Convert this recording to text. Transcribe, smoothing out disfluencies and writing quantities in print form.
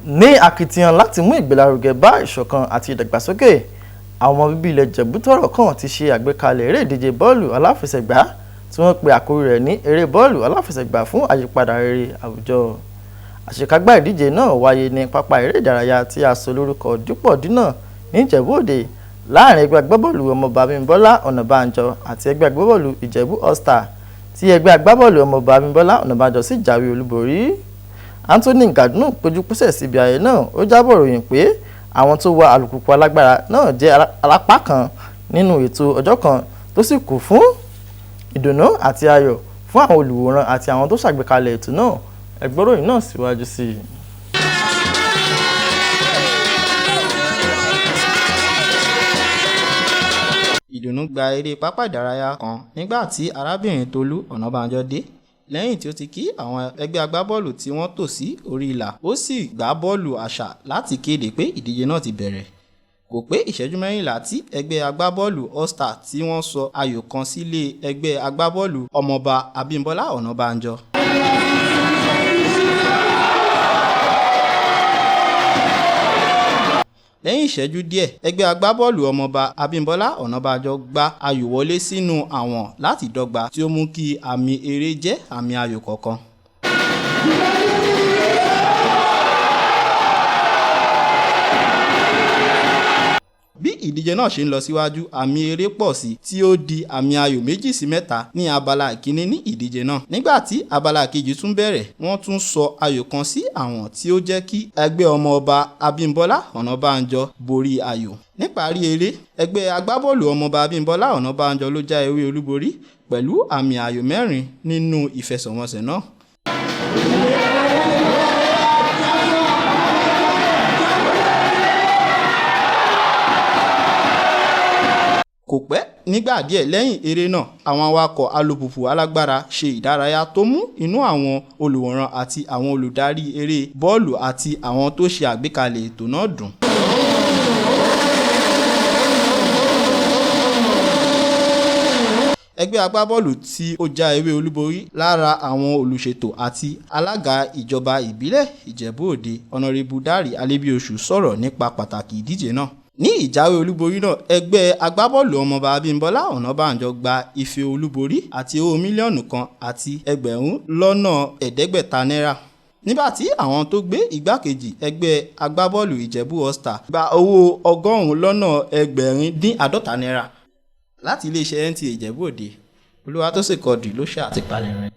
Ní akitiyan láti mú ìgbélárugẹ bá ìṣọ̀kan àti ìdàgbàsókè, àwọn ọmọ bíbí ilẹ̀ Ìjẹ̀bú tọ́rọ̀ kàn ti ṣe àgbékalẹ̀ eré ìdíje bọ́ọ̀lù aláfẹsẹ̀gbá tí wọ́n pe àkórí rẹ̀ ní eré bọ́ọ̀lù aláfẹsẹ̀gbá fún àyípadà rere àwùjọ. Àṣekágbá ìdíje náà wáyé ní pápá eré ìdárayá tí a sọ lórúkọ Dúpọ̀ Dínà ní Ìjẹ̀bú Òde láàrin ẹgbẹ́ agbábọ́ọ̀lù Ọmọọba Abímbọ́lá Ọ̀nàbànjọ àti ẹgbẹ́ agbábọ́ọ̀lù Ìjẹ̀bú All-Star tí ẹgbẹ́ agbábọ́ọ̀lù Ọmọọba Abímbọ́lá Ọ̀nàbànjọ sì jáwé olúborí. Anthony Gàdúnù péjúpésẹ̀ síbi ayẹyẹ náà ó jábọ̀ ròyìn pé àwọn tó wa alùpùpù alágbára náà jẹ́ alápá kan nínú ètò ọjọ́ kan tó sì kún fún ìdùnnú àti ayọ̀ fún àwọn olùwòran àti àwọn tó ṣàgbékalẹ̀ ètò náà. Ẹ gbọ́ ìròyìn náà síwájú sí i. Ìdùnnú gba eré pápá ìdárayá kan nígbà tí arábìnrin Tolú Ọ̀nàbànjọ dé lẹ́yìn tí ó ti kí àwọn ẹgbẹ́ agbábọ́ọ̀lù tí wọ́n tò sí orí ìlà. Ó sì gbá bọ́ọ̀lù àṣà láti kéde pé ìdíje náà ti bẹ̀rẹ̀. Kò pé ìṣẹ́jú mẹ́rìnlá tí ẹgbẹ́ agbábọ́ọ̀lù All-Star tí wọ́n sọ ayò kan sílé ẹgbẹ́ agbábọ́ọ̀lù Ọmọọba Abímbọ́lá Ọ̀nàbànjọ. Lẹ́yìn ìṣẹ́jú díẹ̀, ẹgbẹ́ agbábọ́ọ̀lù Ọmọọba Abímbọ́lá Ọ̀nàbànjọ gbá ayò wọlé sínú àwọ̀n láti dọ́gba tí ó mú kí àmì eré jẹ́ àmì ayò kọ̀ọ̀kan. Bí ìdíje náà ṣe ń lọ síwájú, àmì eré pọ̀ sí tí ó di àmì ayò 2-3 ní abala ìkíní ní ìdíje náà. Nígbà tí abala kejì tún bẹ̀rẹ̀, wọ́n tún sọ ayò kan sí àwọ̀n tí ó jẹ́ kí ẹgbẹ́ Ọmọọba Abímbọ́lá Ọ̀nàbànjọ borí ayò. Níparí eré, ẹgbẹ́ agbábọ́ọ̀lù Ọmọọba Abímbọ́lá Ọ̀nàbànjọ ló jáwé olúborí pẹ̀lú àmì ayò 4 nínú ìfẹsẹ̀wọnsẹ̀ náà. Kò pẹ́ nígbà díẹ̀ lẹ́yìn eré náà, àwọn awakọ̀ alùpùpù alágbára ṣe ìdárayá tó mú inú àwọn olùwòran àti àwọn olùdarí eré bọ́ọ̀lù àti àwọn tó ṣe àgbékalẹ̀ ètò náà dùn. Ẹgbẹ́ agbábọ́ọ̀lù tí ó jáwé olúborí lára àwọn olùṣètò àti alága ìjọba ìbílẹ̀ Ìjẹ̀bú Òde Honorable Dáre Alébíoṣù sọ̀rọ̀ nípa pàtàkì ìdíje náà. Ní ìjáwé olúborí náà, ẹgbẹ́ agbábọ́ọ̀lù Ọmọọba Abímbọ́lá Ọ̀nàbànjọ gba ife olúborí àti owó mílíọ̀nù kan àti ẹgbẹ̀rún lọ́nà ẹ̀ẹ́dẹ́gbẹ̀ta náírà. Nígbà tí àwọn tó gbé igbákejì ẹgbẹ́ agbábọ́ọ̀lù Ìjẹ̀bú All-Star gba owó 100 lọ́nà ẹgbẹ̀rin-dín-àádọ́ta náírà. Láti iléeṣẹ́ NTA Ìjẹ̀bú Òde, Olúwatósìn Quadri ló ṣe àtìpalẹ̀ rẹ̀.